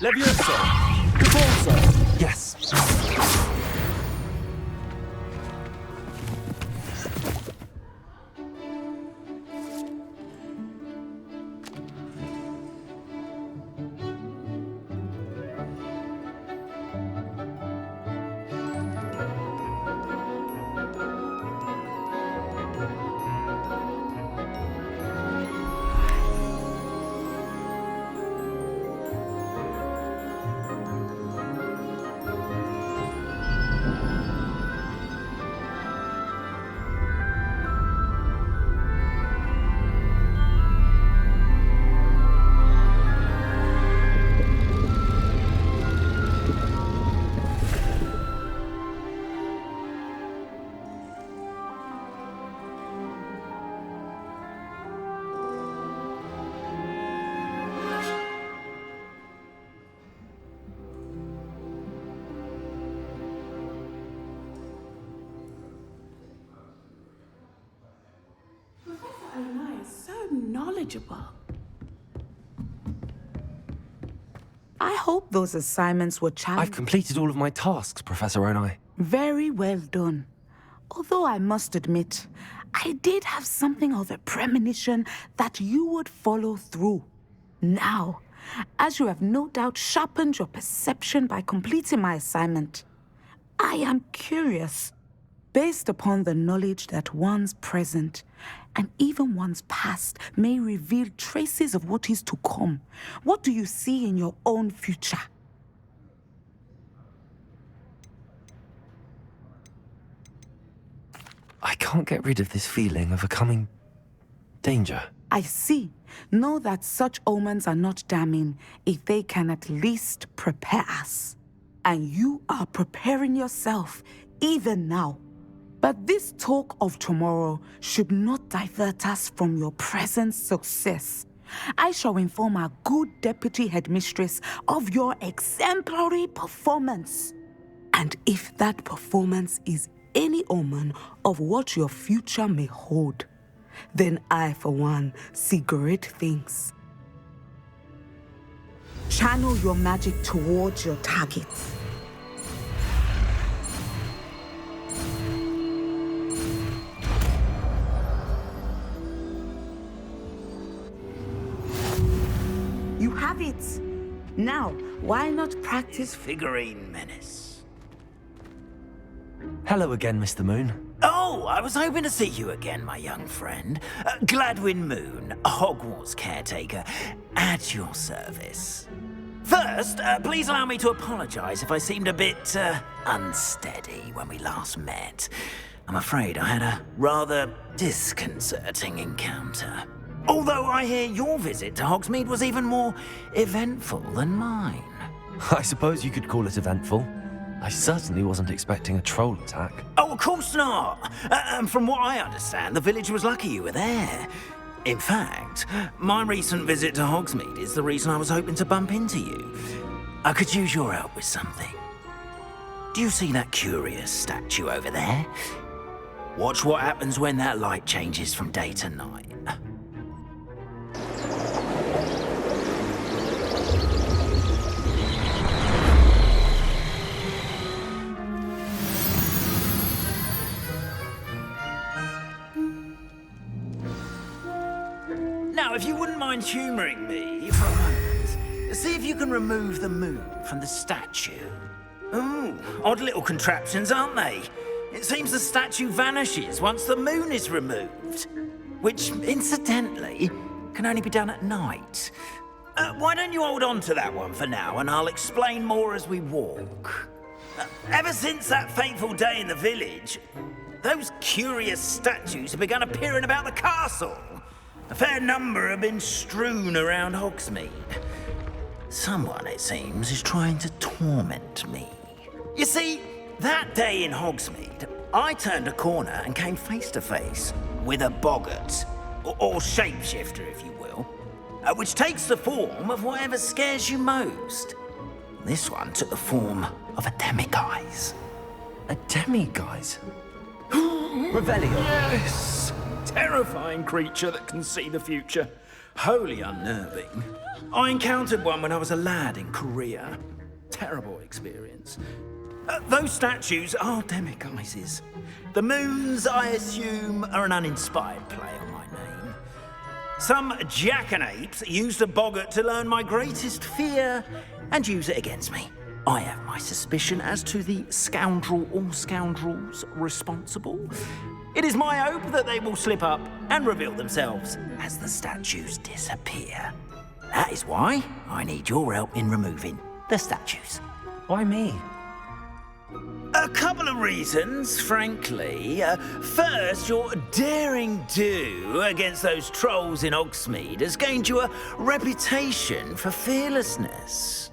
Levioso! Repulso! Yes. Knowledgeable. I hope those assignments were challenging. I've completed all of my tasks, Professor Onai. Very well done. Although I must admit, I did have something of a premonition that you would follow through. Now, as you have no doubt sharpened your perception by completing my assignment, I am curious, based upon the knowledge that one's present and even one's past may reveal traces of what is to come. What do you see in your own future? I can't get rid of this feeling of a coming danger. I see. Know that such omens are not damning if they can at least prepare us. And you are preparing yourself even now. But this talk of tomorrow should not divert us from your present success. I shall inform our good deputy headmistress of your exemplary performance. And if that performance is any omen of what your future may hold, then I, for one, see great things. Channel your magic towards your targets. You have it. Now, why not practice Figurine menace. Hello again, Mr. Moon. Oh, I was hoping to see you again, my young friend. Gladwin Moon, Hogwarts caretaker, at your service. First, please allow me to apologize if I seemed a bit unsteady when we last met. I'm afraid I had a rather disconcerting encounter. Although I hear your visit to Hogsmeade was even more eventful than mine. I suppose you could call it eventful. I certainly wasn't expecting a troll attack. Oh, of course not. From what I understand, the village was lucky you were there. In fact, my recent visit to Hogsmeade is the reason I was hoping to bump into you. I could use your help with something. Do you see that curious statue over there? Watch what happens when that light changes from day to night. Now, if you wouldn't mind humouring me for a moment, see if you can remove the moon from the statue. Ooh, odd little contraptions, aren't they? It seems the statue vanishes once the moon is removed, which, incidentally, can only be done at night. Why don't you hold on to that one for now, and I'll explain more as we walk. Ever since that fateful day in the village, those curious statues have begun appearing about the castle. A fair number have been strewn around Hogsmeade. Someone, it seems, is trying to torment me. You see, that day in Hogsmeade, I turned a corner and came face to face with a boggart, or shapeshifter, if you will, which takes the form of whatever scares you most. This one took the form of a demiguise. A demiguise? Revelio. Yes! Terrifying creature that can see the future. wholly unnerving. I encountered one when I was a lad in Korea. Terrible experience. Those statues are demiguises. The moons, I assume, are an uninspired play on my name. Some jackanapes used a boggart to learn my greatest fear and use it against me. I have my suspicion as to the scoundrel or scoundrels responsible. It is my hope that they will slip up and reveal themselves as the statues disappear. That is why I need your help in removing the statues. Why me? A couple of reasons, frankly. First, your daring do against those trolls in Hogsmeade has gained you a reputation for fearlessness.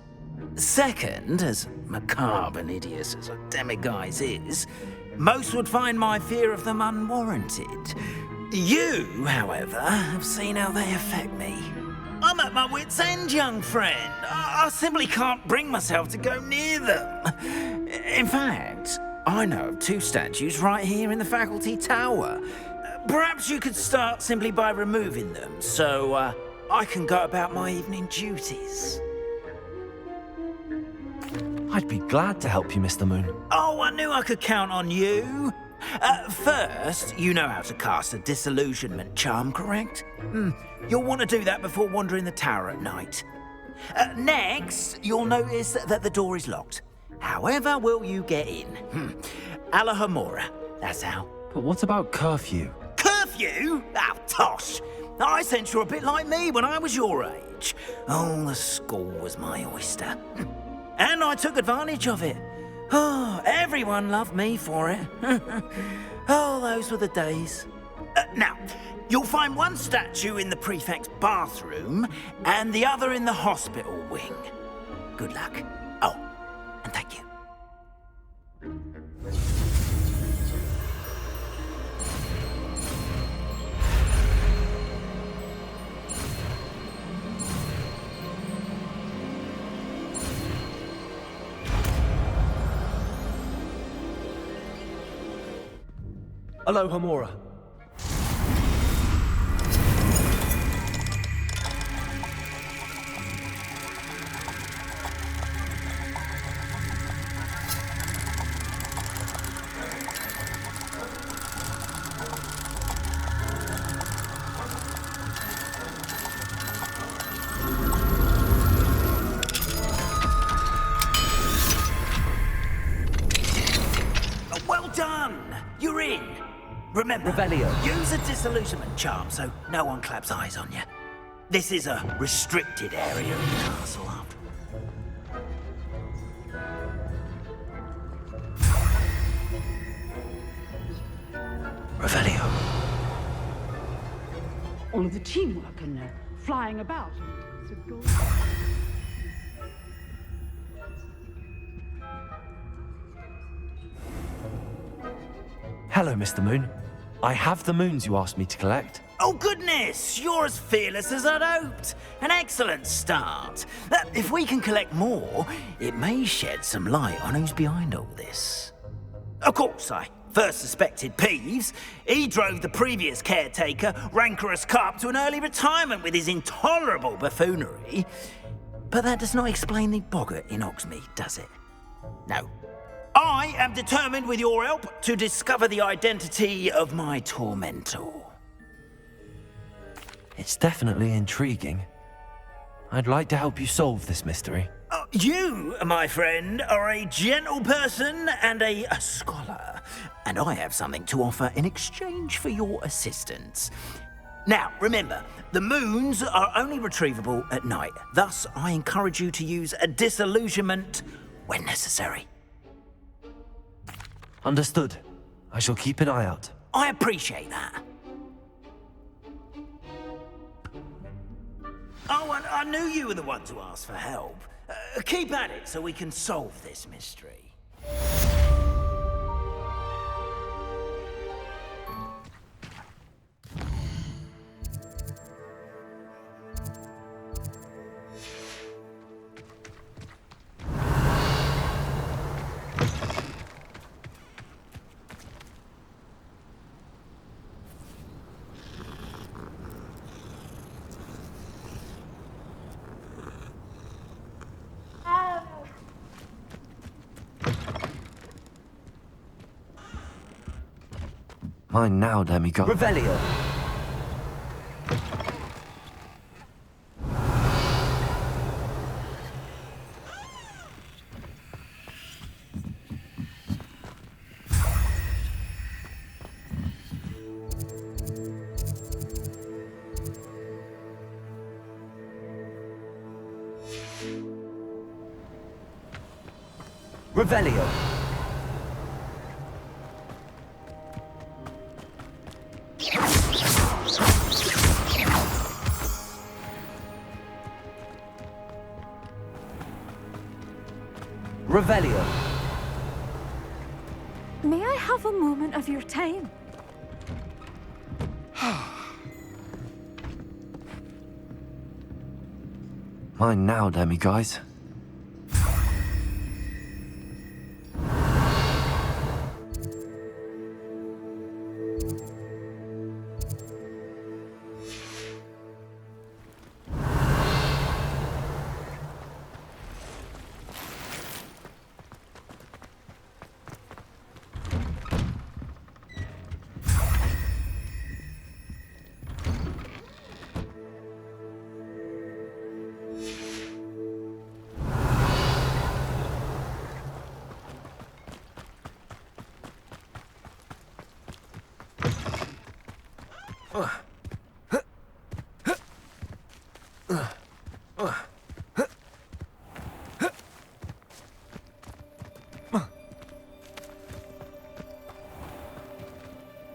Second, as macabre and hideous as a demiguise is, most would find my fear of them unwarranted. You, however, have seen how they affect me. I'm at my wit's end, young friend. I simply can't bring myself to go near them. In fact, I know of 2 statues right here in the faculty tower. Perhaps you could start simply by removing them, so I can go about my evening duties. I'd be glad to help you, Mr. Moon. Oh, I knew I could count on you. First, you know how to cast a disillusionment charm, correct? You'll want to do that before wandering the tower at night. Next, you'll notice that the door is locked. However will you get in? Allohomora, that's how. But what about curfew? Curfew? Oh, tosh. I sense you're a bit like me when I was your age. Oh, the school was my oyster. And I took advantage of it. Oh, everyone loved me for it. Oh, those were the days. Now, you'll find one statue in the prefect's bathroom and the other in the hospital wing. Good luck. Oh, and thank you. Allohomora. Well done! You're in. Remember, use a disillusionment charm so no one claps eyes on you. This is a restricted area of the castle after. Revelio. All of the teamwork and flying about. It's a gold. Hello, Mr. Moon. I have the moons you asked me to collect. Oh, goodness! You're as fearless as I'd hoped. An excellent start. If we can collect more, it may shed some light on who's behind all this. Of course, I first suspected Peeves. He drove the previous caretaker, Rancorous Carp, to an early retirement with his intolerable buffoonery. But that does not explain the boggart in Hogsmeade, does it? No. I am determined, with your help, to discover the identity of my tormentor. It's definitely intriguing. I'd like to help you solve this mystery. You, my friend, are a gentle person and a scholar, and I have something to offer in exchange for your assistance. Now, remember, the moons are only retrievable at night. Thus, I encourage you to use a disillusionment when necessary. Understood. I shall keep an eye out. I appreciate that. Oh, and I knew you were the one to ask for help. Keep at it so we can solve this mystery. Mine now, demigod. Revelio. Revelio. Revelio. May I have a moment of your time? Mine now, demiguise.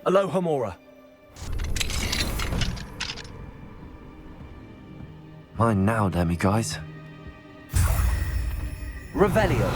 Allohomora. Mine now, demiguise. Revelio.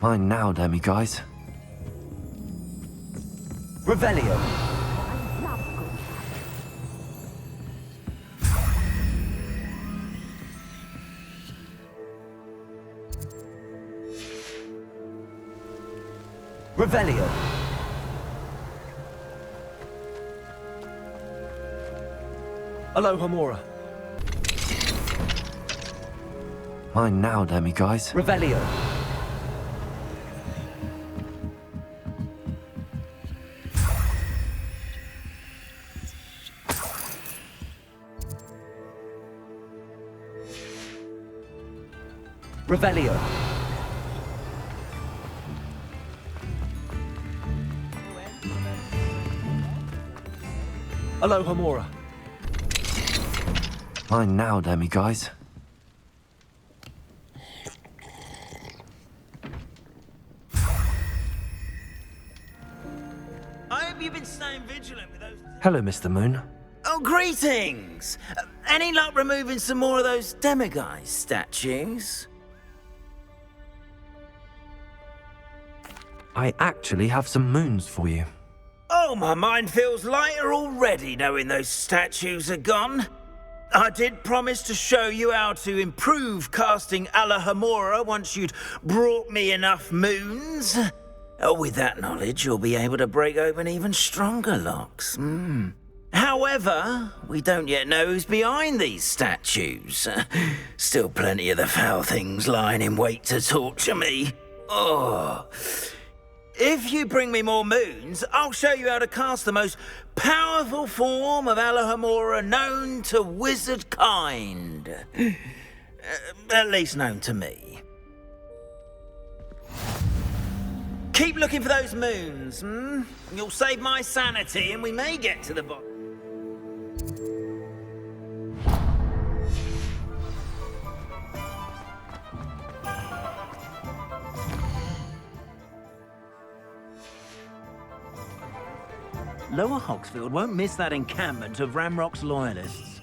Mine now, demiguise. Revelio. Revelio. Allohomora. Mine now, demiguise. Revelio. Revelio. Allohomora. Mine now, demiguise. I hope you've been staying vigilant with those... Hello, Mr. Moon. Oh, greetings! Any luck removing some more of those demiguise statues? I actually have some moons for you. Oh, my mind feels lighter already knowing those statues are gone. I did promise to show you how to improve casting alохомора once you'd brought me enough moons. Oh, with that knowledge, you'll be able to break open even stronger locks. However, we don't yet know who's behind these statues. Still plenty of the foul things lying in wait to torture me. Oh... If you bring me more moons, I'll show you how to cast the most powerful form of alохомора known to wizard kind. At least known to me. Keep looking for those moons, You'll save my sanity and we may get to the bottom. Lower Hogsfield won't miss that encampment of Ramrock's loyalists.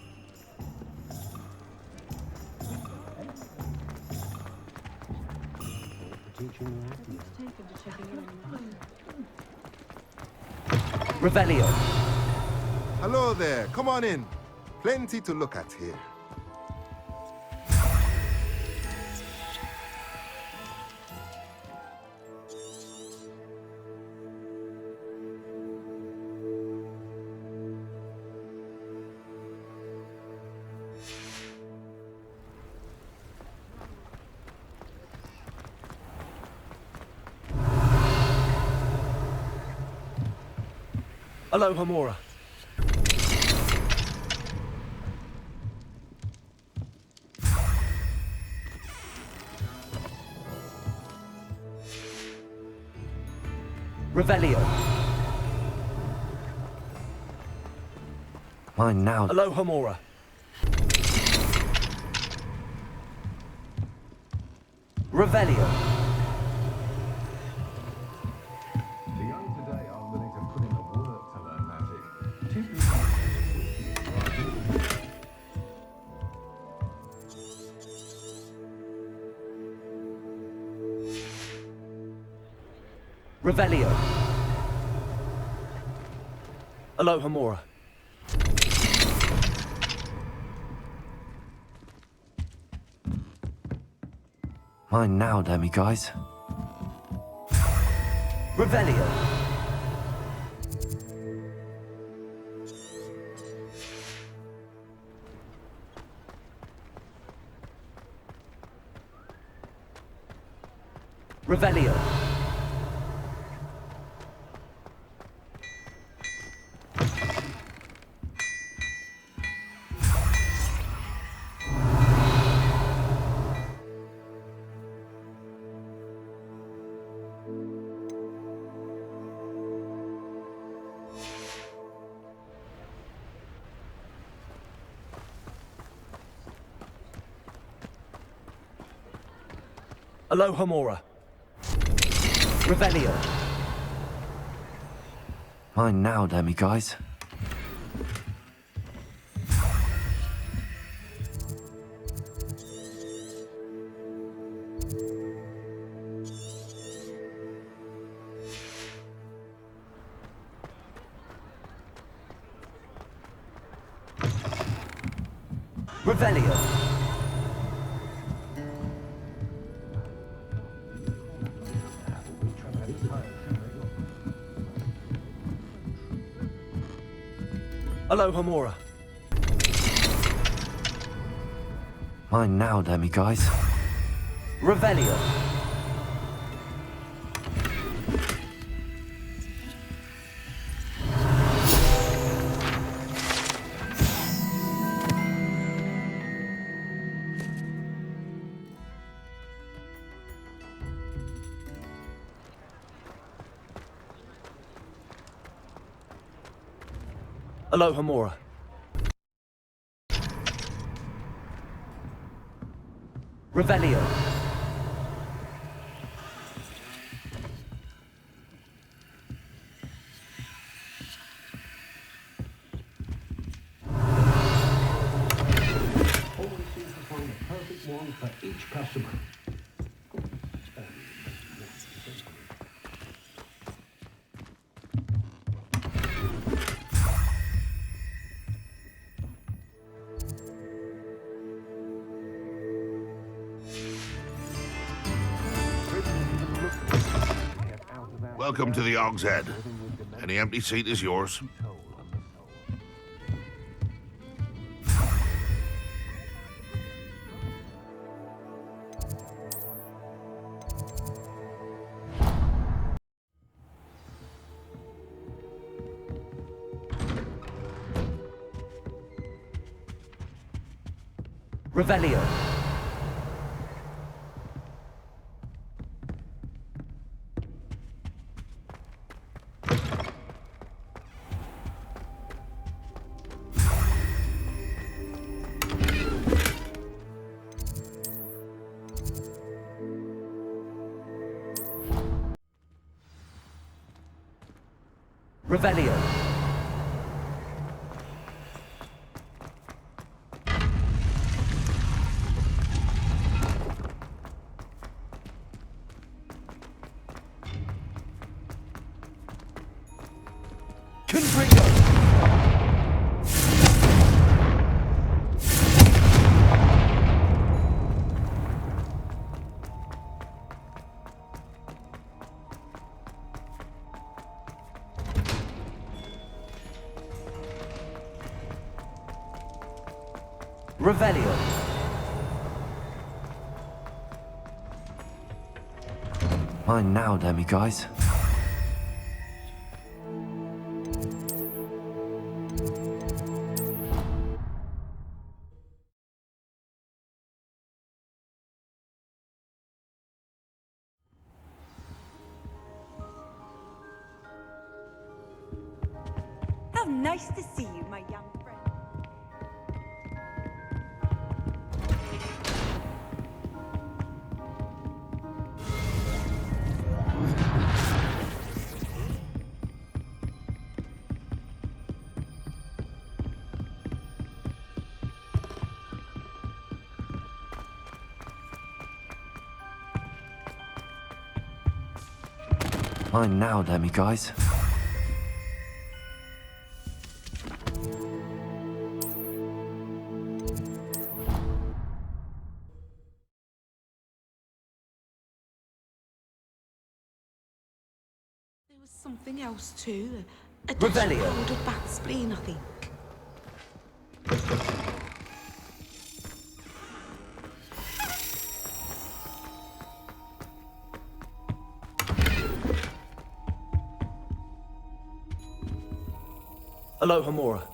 Revelio. Hello there, come on in. Plenty to look at here. Allohomora. Revelio. Mine now. Allohomora. Revelio. The young today are willing to put in the work to learn magic. Revelio. Allohomora. Mine now, demiguise. Revelio. Revelio. Allohomora. Revelio. Mine now, demiguise. Revelio. Allohomora. Mine now, demiguise. Revelio. Allohomora. Revelio. Always seem to find the perfect one for each customer. Welcome to the Og's Head. Any empty seat is yours. Revelio. Revelio. Revelio. Mine now, demi-guys. How nice to see you, my young friend. Mine now, demi-guys. There was something else too. A Revelio. powdered bat spleen, I think. Alohomora.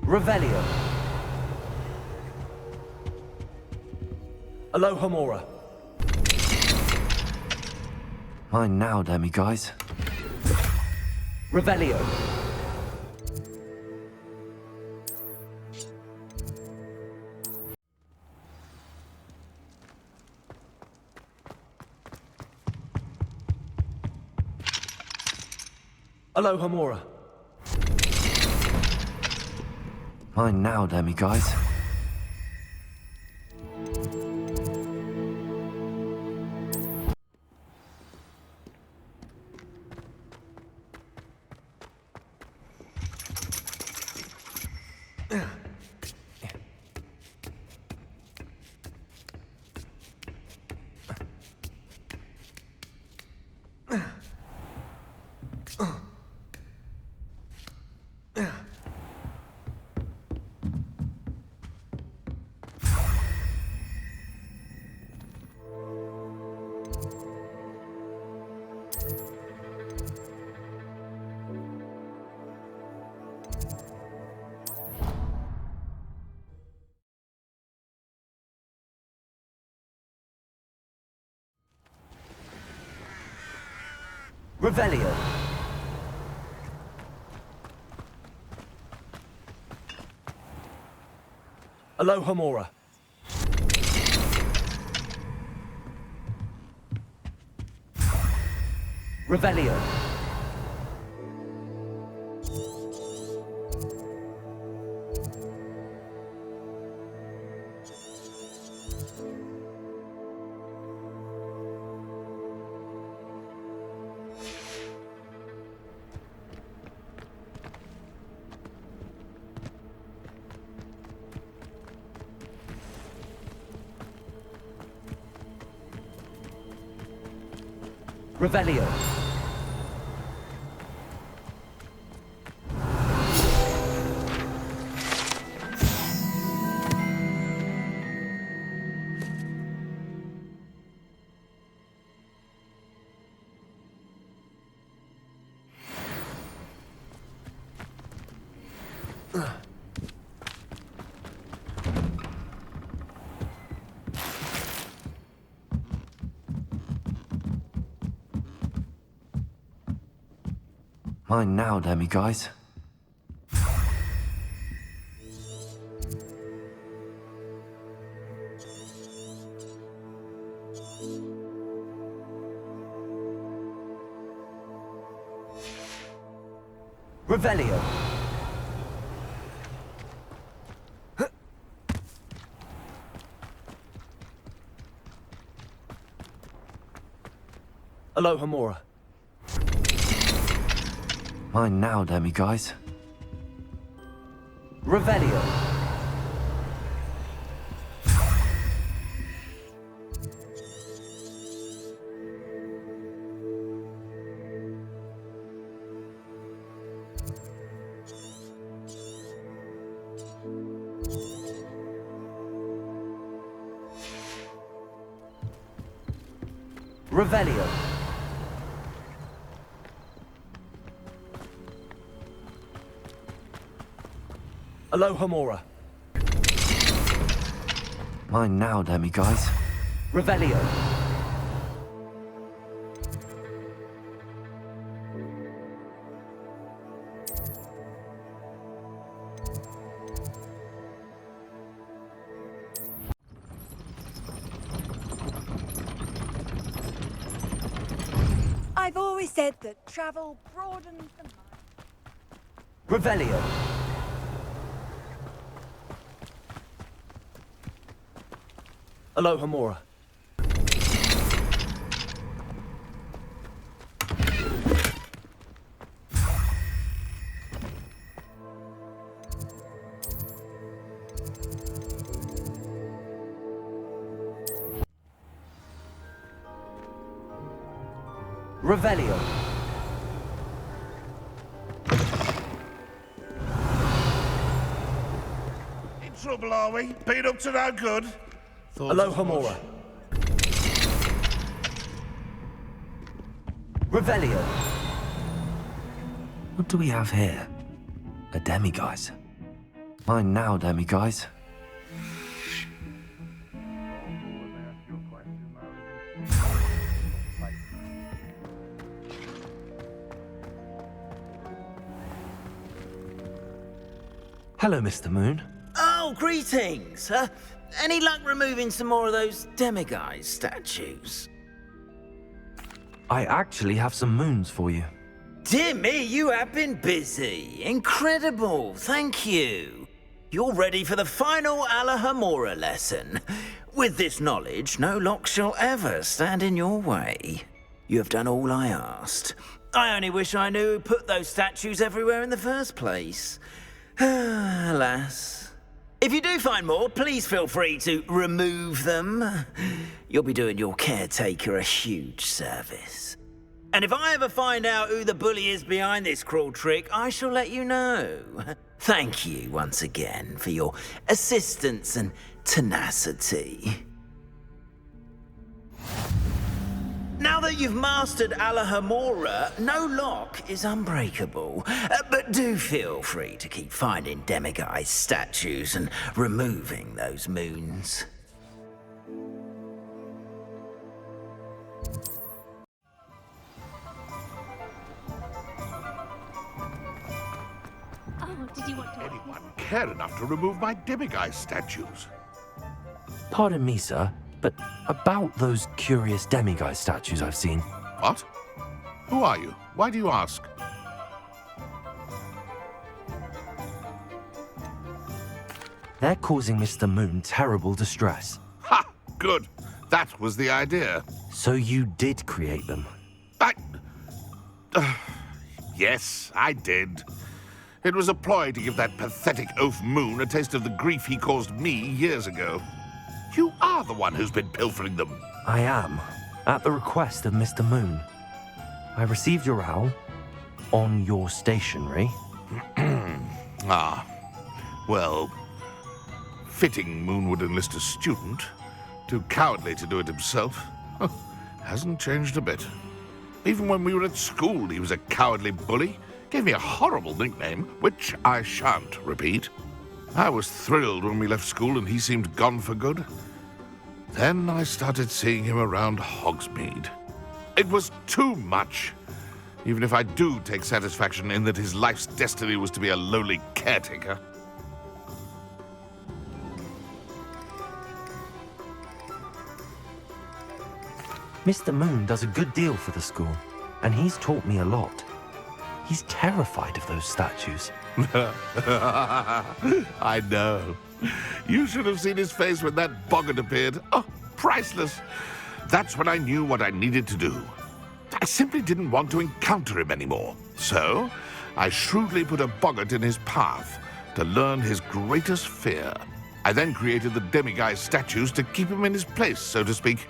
Revelio. Alohomora. Mine now, demi-guys. Revelio. Alohomora. Mine now, demi-guys. Revelio. Alohomora. Revelio. Revelio. Mine now, demi-guys. Revelio. Alohomora. Mine now, demiguise. Revelio. Revelio. Alohomora. Mine now, demiguise. Revelio. I've always said that travel broadens the mind. Revelio. Alohomora. Revelio. In trouble, are we? Been up to no good? Alohomora. Revelio. What do we have here? A demiguise. Mine now, demiguise. Hello, Mr. Moon. Oh, greetings. Any luck removing some more of those demiguise statues? I actually have some moons for you. Dear me, you have been busy. Incredible, thank you. You're ready for the final alохомора lesson. With this knowledge, no lock shall ever stand in your way. You have done all I asked. I only wish I knew who put those statues everywhere in the first place. Alas. If you do find more, please feel free to remove them. You'll be doing your caretaker a huge service. And if I ever find out who the bully is behind this cruel trick, I shall let you know. Thank you once again for your assistance and tenacity. Now that you've mastered alохомора, no lock is unbreakable. But do feel free to keep finding demiguise statues and removing those moons. Oh, did you want to... Anyone care enough to remove my demiguise statues? Pardon me, sir, but about those curious demiguise statues I've seen. What? Who are you? Why do you ask? They're causing Mr. Moon terrible distress. Ha! Good. That was the idea. So you did create them? Yes, I did. It was a ploy to give that pathetic oaf Moon a taste of the grief he caused me years ago. You are the one who's been pilfering them. I am, at the request of Mr. Moon. I received your owl on your stationery. Ah, well, fitting Moon would enlist a student. Too cowardly to do it himself. Hasn't changed a bit. Even when we were at school, he was a cowardly bully. Gave me a horrible nickname, which I shan't repeat. I was thrilled when we left school and he seemed gone for good. Then I started seeing him around Hogsmeade. It was too much. Even if I do take satisfaction in that his life's destiny was to be a lowly caretaker. Mr. Moon does a good deal for the school, and he's taught me a lot. He's terrified of those statues. I know. You should have seen his face when that boggart appeared. Oh, priceless. That's when I knew what I needed to do. I simply didn't want to encounter him anymore. So, I shrewdly put a boggart in his path to learn his greatest fear. I then created the demiguise statues to keep him in his place, so to speak.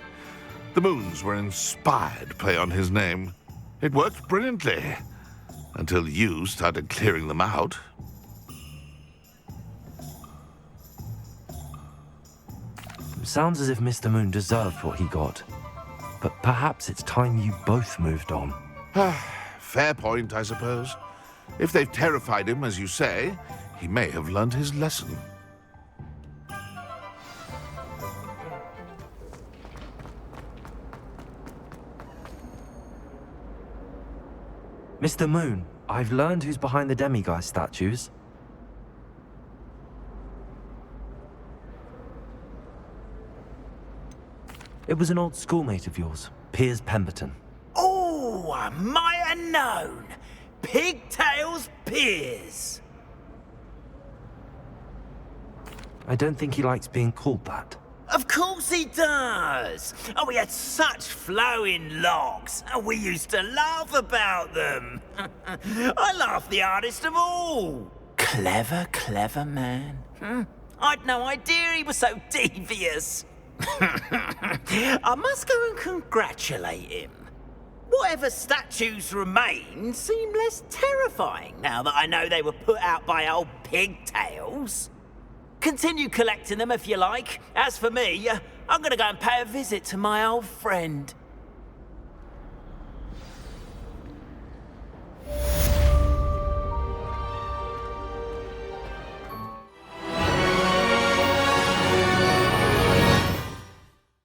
The moons were inspired play on his name. It worked brilliantly, until you started clearing them out. Sounds as if Mr. Moon deserved what he got. But perhaps it's time you both moved on. Fair point, I suppose. If they've terrified him, as you say, he may have learned his lesson. Mr. Moon, I've learned who's behind the demiguise statues. It was an old schoolmate of yours, Piers Pemberton. Oh, I might have known. Pigtails Piers. I don't think he likes being called that. Of course he does. Oh, we had such flowing locks, and we used to laugh about them. I laughed the hardest of all. Clever, clever man. I'd no idea he was so devious. I must go and congratulate him. Whatever statues remain seem less terrifying now that I know they were put out by old pigtails. Continue collecting them if you like. As for me, I'm gonna go and pay a visit to my old friend.